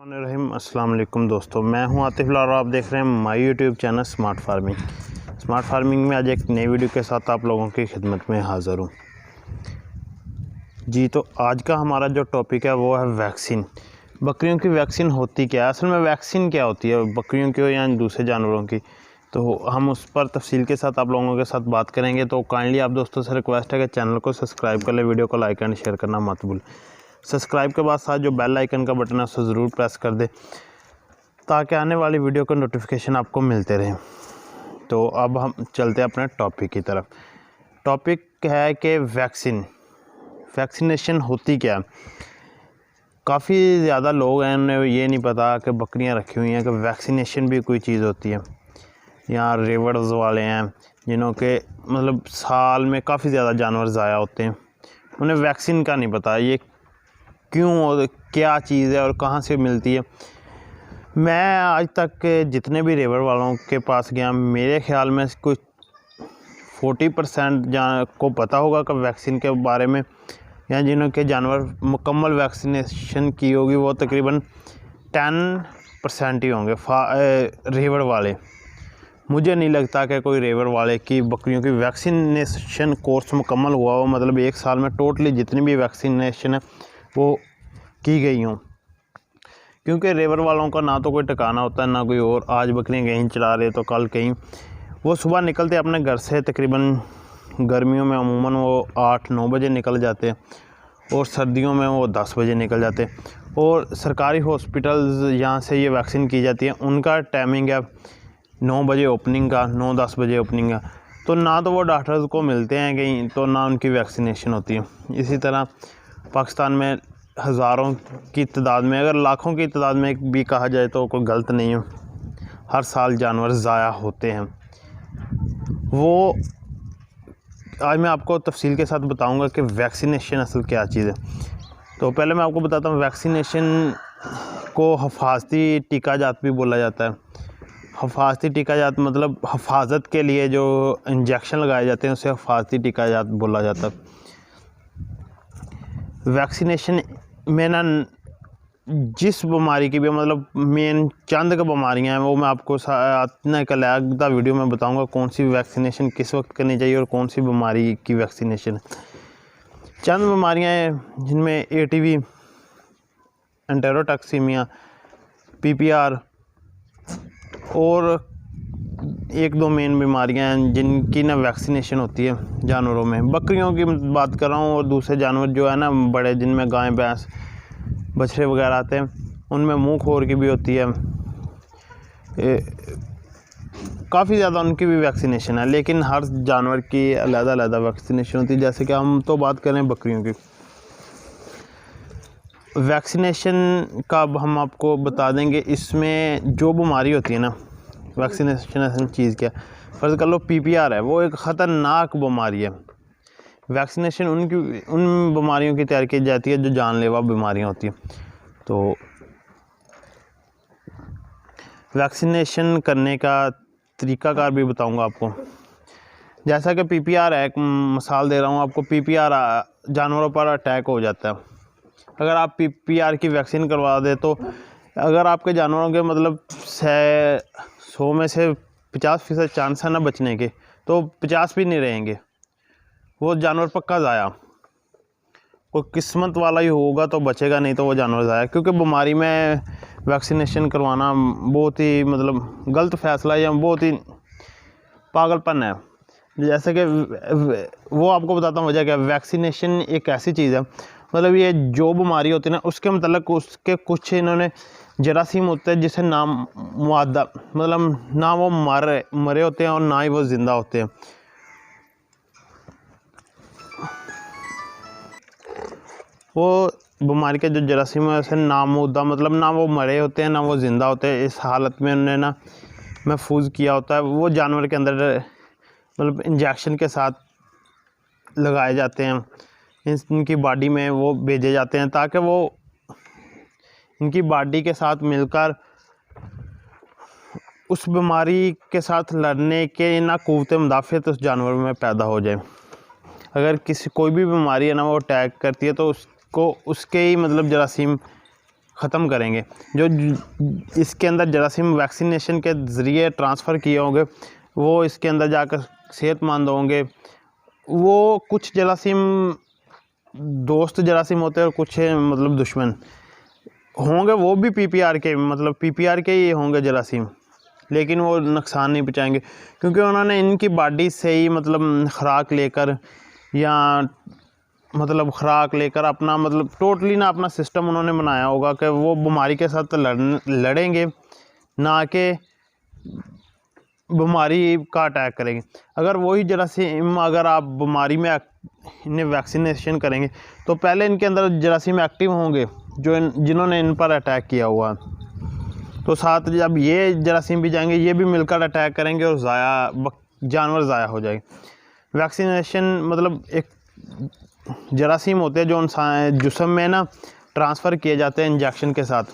रहीम अस्सलाम वालेकुम दोस्तों, मैं हूं आतिफ लाल और आप देख रहे हैं my YouTube channel smart farming. Smart farming में आज एक नई वीडियो के साथ आप लोगों की खिदमत में हाज़िर हूं जी। तो आज का हमारा जो टॉपिक है वो है वैक्सीन। बकरियों की वैक्सीन होती क्या है, असल में वैक्सीन क्या होती है बकरियों की या दूसरे जानवरों की, तो हम उस पर तफसील के साथ आप लोगों के साथ बात करेंगे। तो काइंडली आप दोस्तों से रिक्वेस्ट है कि चैनल को सब्सक्राइब कर ले, वीडियो को लाइक एंड शेयर करना मत भूल। सब्सक्राइब के बाद साथ जो बेल आइकन का बटन है उसे ज़रूर प्रेस कर दे ताकि आने वाली वीडियो का नोटिफिकेशन आपको मिलते रहे। तो अब हम चलते हैं अपने टॉपिक की तरफ। टॉपिक है कि वैक्सीनेशन होती क्या है। काफ़ी ज़्यादा लोग हैं उन्हें ये नहीं पता कि बकरियां रखी हुई हैं कि वैक्सीनेशन भी कोई चीज़ होती है। यहाँ रेवर्स वाले हैं जिन्हों के मतलब साल में काफ़ी ज़्यादा जानवर ज़ाया होते हैं, उन्हें वैक्सीन का नहीं पता ये क्यों और क्या चीज़ है और कहाँ से मिलती है। मैं आज तक के जितने भी रेवर वालों के पास गया, मेरे ख्याल में कुछ 40% को पता होगा कि वैक्सीन के बारे में, या जिन्हों के जानवर मुकम्मल वैक्सीनेशन की होगी वो तकरीबन 10% ही होंगे रेवर वाले। मुझे नहीं लगता कि कोई रेवर वाले की बकरियों की वैक्सीनेशन कोर्स मुकम्मल हुआ हो, मतलब एक साल में टोटली जितनी भी वैक्सीनेशन है वो की गई हों, क्योंकि रेवर वालों का ना तो कोई ठिकाना होता है ना कोई और। आज बकरियां कहीं चला रहे तो कल कहीं। वो सुबह निकलते अपने घर से, तकरीबन गर्मियों में अमूमन वो 8-9 बजे निकल जाते हैं और सर्दियों में वो 10 बजे निकल जाते हैं। और सरकारी हॉस्पिटल्स यहाँ से ये वैक्सीन की जाती है, उनका टाइमिंग है 9 बजे ओपनिंग का, 9-10 बजे ओपनिंग का। तो ना तो वो डॉक्टर्स को मिलते हैं कहीं, तो ना उनकी वैक्सीनेशन होती है। इसी तरह पाकिस्तान में हज़ारों की तादाद में, अगर लाखों की तादाद में भी कहा जाए तो कोई गलत नहीं है, हर साल जानवर ज़ाया होते हैं। वो आज मैं आपको तफसील के साथ बताऊंगा कि वैक्सीनेशन असल क्या चीज़ है। तो पहले मैं आपको बताता हूँ, वैक्सीनेशन को हिफाजती टीका जात भी बोला जाता है। हिफाजती टीका जात मतलब हिफाजत के लिए जो इंजेक्शन लगाए जाते हैं उसे हिफाजती टीका जात बोला जाता है। वैक्सीनेशन में ना जिस बीमारी की भी मतलब मेन चंद का बीमारियां हैं वो मैं आपको एक अलग वीडियो में बताऊंगा कौन सी वैक्सीनेशन किस वक्त करनी चाहिए और कौन सी बीमारी की वैक्सीनेशन। चंद बीमारियां हैं जिनमें ATV, एंटेरोटॉक्सीमिया, PPR और 1-2 मेन बीमारियां हैं जिनकी ना वैक्सीनेशन होती है जानवरों में। बकरियों की बात कर रहा हूँ और दूसरे जानवर जो है ना बड़े, जिनमें गाय भैंस बछड़े वगैरह आते हैं, उनमें मुंह खोर की भी होती है। काफ़ी ज़्यादा उनकी भी वैक्सीनेशन है, लेकिन हर जानवर की अलग-अलग वैक्सीनेशन होती है। जैसे कि हम तो बात करें बकरियों की वैक्सीनेशन का, हम आपको बता देंगे इसमें जो बीमारी होती है ना, वैक्सीनेशन असल चीज़ क्या, फ़र्ज़ कर लो PPR है, वो एक ख़तरनाक बीमारी है। वैक्सीनेशन उन बीमारियों की तैयार की जाती है जो जानलेवा बीमारियां होती हैं। तो वैक्सीनेशन करने का तरीक़ाकार भी बताऊंगा आपको। जैसा कि PPR है, एक मिसाल दे रहा हूं आपको। PPR जानवरों पर अटैक हो जाता है। अगर आप PPR की वैक्सीन करवा दे तो अगर आपके जानवरों के मतलब 100 में से 50% चांस है ना बचने के, तो 50 भी नहीं रहेंगे, वो जानवर पक्का ज़ाया। कोई किस्मत वाला ही होगा तो बचेगा, नहीं तो वो जानवर ज़ाया। क्योंकि बीमारी में वैक्सीनेशन करवाना बहुत ही मतलब गलत फ़ैसला है या बहुत ही पागलपन है। जैसे कि वो आपको बताता हूँ वजह क्या है। वैक्सीनेशन एक ऐसी चीज़ है, मतलब ये जो बीमारी होती है ना उसके मतलब उसके कुछ इन्होंने जरासीम होते हैं जिसे नाम मुआदा, मतलब ना वो मरे होते हैं और ना ही वो ज़िंदा होते हैं। वो बीमारी के जो जरासीम है उसे नामुद्दा, मतलब ना वो मरे होते हैं ना वो ज़िंदा होते हैं। इस हालत में उन्होंने ना महफूज किया होता है, वो जानवर के अंदर मतलब इंजेक्शन के साथ लगाए जाते हैं, इनकी बॉडी में वो भेजे जाते हैं ताकि वो इनकी बॉडी के साथ मिलकर उस बीमारी के साथ लड़ने के ना क़ुव्वत मुदाफ़ियत उस जानवर में पैदा हो जाए। अगर कोई भी बीमारी है ना वो अटैक करती है तो उसको उसके ही मतलब जरासीम ख़त्म करेंगे। जो इसके अंदर जरासीम वैक्सीनेशन के ज़रिए ट्रांसफ़र किए होंगे वो इसके अंदर जाकर सेहतमंद होंगे। वो कुछ जरासीम दोस्त जरासीम होते हैं और कुछ मतलब दुश्मन होंगे, वो भी पीपीआर के मतलब पीपीआर के ही होंगे जरासीम, लेकिन वो नुकसान नहीं पहुँचाएंगे क्योंकि उन्होंने इनकी बॉडी से ही मतलब खुराक लेकर या मतलब खुराक लेकर अपना मतलब टोटली ना अपना सिस्टम उन्होंने बनाया होगा कि वो बीमारी के साथ लड़ेंगे, ना कि बीमारी का अटैक करेंगे। अगर वही जरासीम अगर आप बीमारी में इन्हें वैक्सीनेशन करेंगे तो पहले इनके अंदर जरासीम एक्टिव होंगे जिन्होंने इन पर अटैक किया हुआ, तो साथ जब ये जरासीम भी जाएंगे ये भी मिलकर अटैक करेंगे और जानवर ज़ाया हो जाएंगे। वैक्सीनेशन मतलब एक जरासीम होते हैं जो इंसान जिस्म में ना ट्रांसफ़र किए जाते हैं इंजेक्शन के साथ,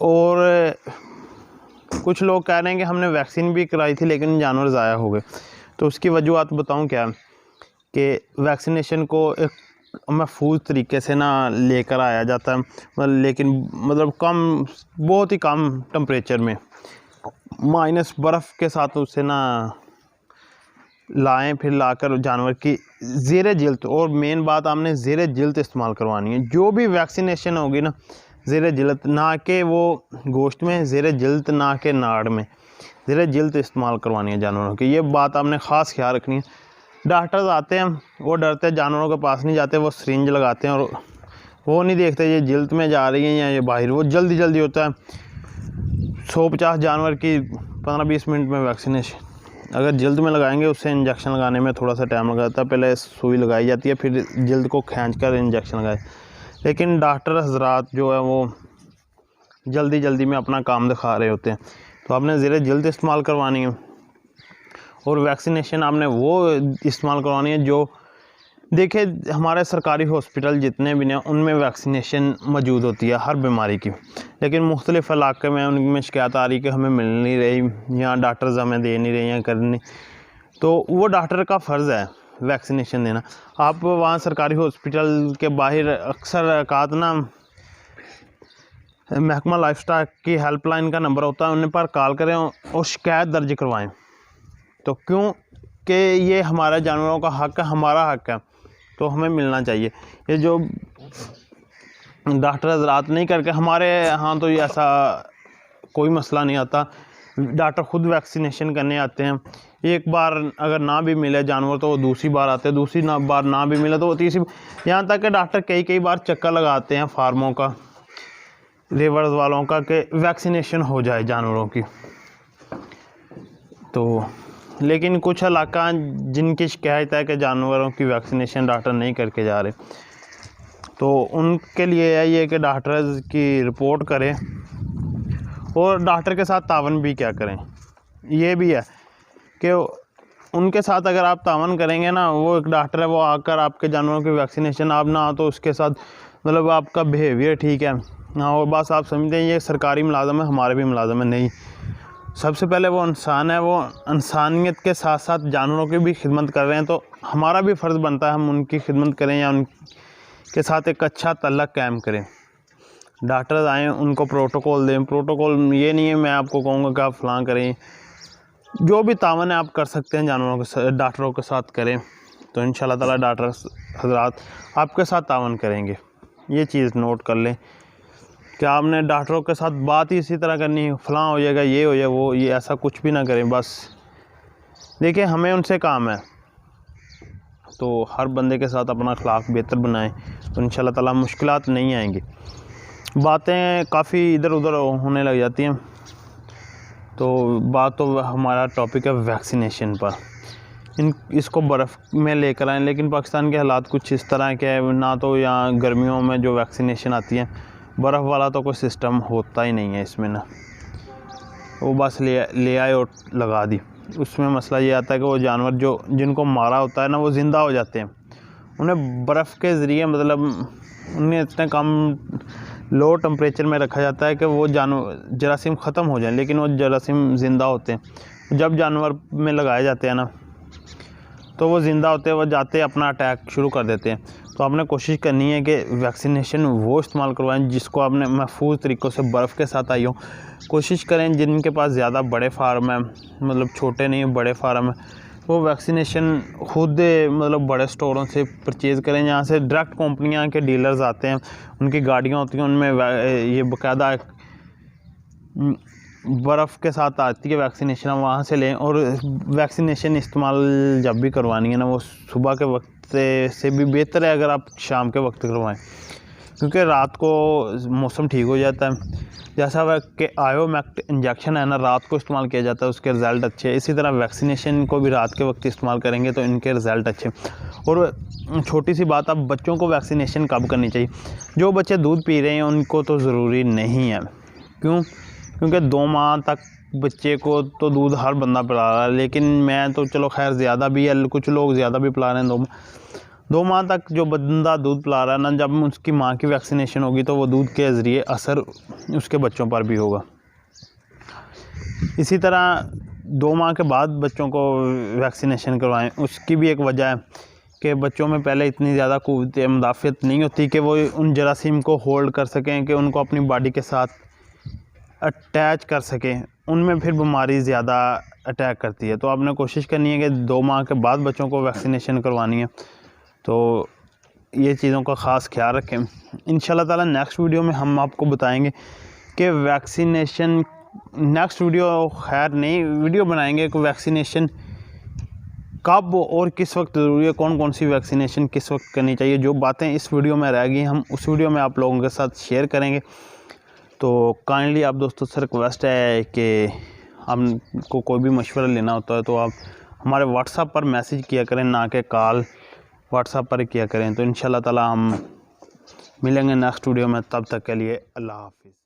और कुछ लोग कह रहे हैं कि हमने वैक्सीन भी कराई थी लेकिन जानवर ज़ाया हो गए। तो उसकी वजूहत बताऊं क्या कि वैक्सीनेशन को एक महफूज तरीके से ना लेकर आया जाता है, लेकिन मतलब कम बहुत ही कम टेम्परेचर में माइनस बर्फ़ के साथ उसे ना लाएं, फिर लाकर जानवर की ज़ेरे जिल्द, और मेन बात आपने ज़ेरे जिल्द इस्तेमाल करवानी है। जो भी वैक्सीनेशन होगी ना ज़ेरे जिल्द, ना कि वो गोश्त में, ज़ेरे जिल्द ना कि नाड़ में, ज़ेरे जिल्द इस्तेमाल करवानी है जानवरों की। ये बात आपने ख़ास ख्याल रखनी है। डॉक्टर्स आते हैं वो डरते हैं, जानवरों के पास नहीं जाते, वो सिरिंज लगाते हैं और वो नहीं देखते ये जिल्द में जा रही है या ये बाहर। वो जल्दी जल्दी होता है 150 जानवर की 15-20 मिनट में वैक्सीनेशन। अगर जिल्द में लगाएंगे उससे इंजेक्शन लगाने में थोड़ा सा टाइम लगा जाता है, पहले सुई लगाई जाती है फिर जिल्द को खींच कर इंजेक्शन लगाए। लेकिन डॉक्टर हजरात जो है वो जल्दी जल्दी में अपना काम दिखा रहे होते हैं, तो आपने ज़ेरे जिल्द इस्तेमाल करवानी है। और वैक्सीनेशन आपने वो इस्तेमाल करवानी है जो देखिए हमारे सरकारी हॉस्पिटल जितने भी हैं उनमें वैक्सीनेशन मौजूद होती है हर बीमारी की, लेकिन मुख्तलिफ़ इलाके में उनमें शिकायत आ रही कि हमें मिल नहीं रही या डॉक्टर्स हमें दे नहीं रहे या कर नहीं, तो वो डॉक्टर का फ़र्ज़ है वैक्सीनेशन देना। आप वहाँ सरकारी हॉस्पिटल के बाहर अक्सर औक़ात ना महकमा लाइफस्टॉक की हेल्पलाइन का नंबर होता है, उन पर कॉल करें और शिकायत दर्ज करवाएं। तो क्यों कि ये हमारे जानवरों का हक़ है, हमारा हक़ है, तो हमें मिलना चाहिए। ये जो डॉक्टर हज़रात नहीं करके हमारे यहाँ तो ये ऐसा कोई मसला नहीं आता, डॉक्टर ख़ुद वैक्सीनेशन करने आते हैं। एक बार अगर ना भी मिले जानवर तो वो दूसरी बार आते हैं, दूसरी बार ना भी मिले तो वो तीसरी, यहाँ तक कि डॉक्टर कई बार चक्कर लगाते हैं फार्मों का, रेवर्स वालों का, कि वैक्सीनेशन हो जाए जानवरों की। तो लेकिन कुछ इलाका जिनकी शिकायत है कि जानवरों की वैक्सीनेशन डॉक्टर नहीं करके जा रहे, तो उनके लिए है ये कि डॉक्टर की रिपोर्ट करें और डॉक्टर के साथ तावन भी क्या करें। ये भी है कि उनके साथ अगर आप तावन करेंगे ना, वो एक डॉक्टर है वो आकर आपके जानवरों की वैक्सीनेशन आप ना तो उसके साथ मतलब आपका बिहेवियर ठीक है हाँ, और बस आप समझते हैं ये सरकारी मुलाजम है हमारे भी मुलाजम है, नहीं। सबसे पहले वो इंसान है, वो इंसानियत के साथ साथ जानवरों की भी खिदमत कर रहे हैं, तो हमारा भी फ़र्ज़ बनता है हम उनकी खिदमत करें या उनके साथ एक अच्छा तल्लक़ कायम करें। डॉक्टर्स आएँ उनको प्रोटोकॉल दें। प्रोटोकॉल ये नहीं है मैं आपको कहूँगा कि आप फ़लाँ करें, जो भी तावन है आप कर सकते हैं जानवरों के साथ, डॉक्टरों के साथ करें, तो इंशाअल्लाह ताला डॉक्टर हज़रात आपके साथ तावन करेंगे। ये चीज़ नोट कर लें कि आपने डॉक्टरों के साथ बात ही इसी तरह करनी है, फ़लाँ हो जाएगा, ये हो जाएगा, वो ये ऐसा कुछ भी ना करें। बस देखिए हमें उनसे काम है, तो हर बंदे के साथ अपना अखलाक बेहतर बनाएं तो इंशाअल्लाह ताला मुश्किलात नहीं आएंगी। बातें काफ़ी इधर उधर होने लग जाती हैं, तो बात तो हमारा टॉपिक है वैक्सीनेशन पर। इसको बर्फ़ में लेकर आएँ, लेकिन पाकिस्तान के हालात कुछ इस तरह के हैं, ना तो यहाँ गर्मियों में जो वैक्सीनेशन आती है बर्फ़ वाला तो कोई सिस्टम होता ही नहीं है इसमें ना, वो बस ले आए और लगा दी। उसमें मसला ये आता है कि वो जानवर जो जिनको मारा होता है ना वो ज़िंदा हो जाते हैं, उन्हें बर्फ़ के ज़रिए मतलब उन्हें इतने कम लो टेम्परेचर में रखा जाता है कि वो जानवर जरासीम ख़त्म हो जाए, लेकिन वो जरासीम ज़िंदा होते हैं। जब जानवर में लगाए जाते हैं ना तो वो ज़िंदा होते हैं, वो जाते अपना अटैक शुरू कर देते हैं। तो आपने कोशिश करनी है कि वैक्सीनेशन वो इस्तेमाल करवाएं जिसको आपने महफूज तरीक़ों से बर्फ़ के साथ आई हो। कोशिश करें जिनके पास ज़्यादा बड़े फार्म हैं, मतलब छोटे नहीं बड़े फार्म हैं, वो वैक्सीनेशन खुद मतलब बड़े स्टोरों से परचेज़ करें, जहाँ से डायरेक्ट कंपनियां के डीलर्स आते हैं, उनकी गाड़ियां होती हैं, उनमें ये बाकायदा बर्फ़ के साथ आती है वैक्सीनेशन, हम वहाँ से लें। और वैक्सीनेशन इस्तेमाल जब भी करवानी है ना, वो सुबह के वक्त से भी बेहतर है अगर आप शाम के वक्त करवाएं, क्योंकि रात को मौसम ठीक हो जाता है। जैसा वह कि आयोमैक्ट इंजेक्शन है ना, रात को इस्तेमाल किया जाता है, उसके रिज़ल्ट अच्छे हैं। इसी तरह वैक्सीनेशन को भी रात के वक्त इस्तेमाल करेंगे तो इनके रिज़ल्ट अच्छे। और छोटी सी बात, अब बच्चों को वैक्सीनेशन कब करनी चाहिए? जो बच्चे दूध पी रहे हैं उनको तो ज़रूरी नहीं है। क्यों? क्योंकि 2 माह तक बच्चे को तो दूध हर बंदा पिला रहा है, लेकिन मैं तो चलो खैर ज़्यादा भी है, कुछ लोग ज़्यादा भी पिला रहे हैं। 2 माह तक जो बंदा दूध पिला रहा है ना, जब उसकी माँ की वैक्सीनेशन होगी तो वो दूध के ज़रिए असर उसके बच्चों पर भी होगा। इसी तरह 2 माह के बाद बच्चों को वैक्सीनेशन करवाएं। उसकी भी एक वजह है कि बच्चों में पहले इतनी ज़्यादा क़ुव्वत मुदाफ़ियत नहीं होती कि वो उन जरासीम को होल्ड कर सकें, कि उनको अपनी बॉडी के साथ अटैच कर सकें, उनमें फिर बीमारी ज़्यादा अटैक करती है। तो आपने कोशिश करनी है कि 2 माह के बाद बच्चों को वैक्सीनेशन करवानी है। तो ये चीज़ों का ख़ास ख्याल रखें। इंशाल्लाह ताला नेक्स्ट वीडियो में हम आपको बताएंगे कि वैक्सीनेशन, नेक्स्ट वीडियो खैर नई वीडियो बनाएंगे कि वैक्सीनेशन कब और किस वक्त ज़रूरी है, कौन कौन सी वैक्सीनेशन किस वक्त करनी चाहिए। जो बातें इस वीडियो में रह गई हम उस वीडियो में आप लोगों के साथ शेयर करेंगे। तो काइंडली आप दोस्तों से रिक्वेस्ट है कि आपको कोई भी मशवरा लेना होता है तो आप हमारे व्हाट्सएप पर मैसेज किया करें, ना कि कॉल व्हाट्सएप पर किया करें। तो इंशाल्लाह ताला हम मिलेंगे नेक्स्ट वीडियो में, तब तक के लिए अल्लाह हाफ़िज़।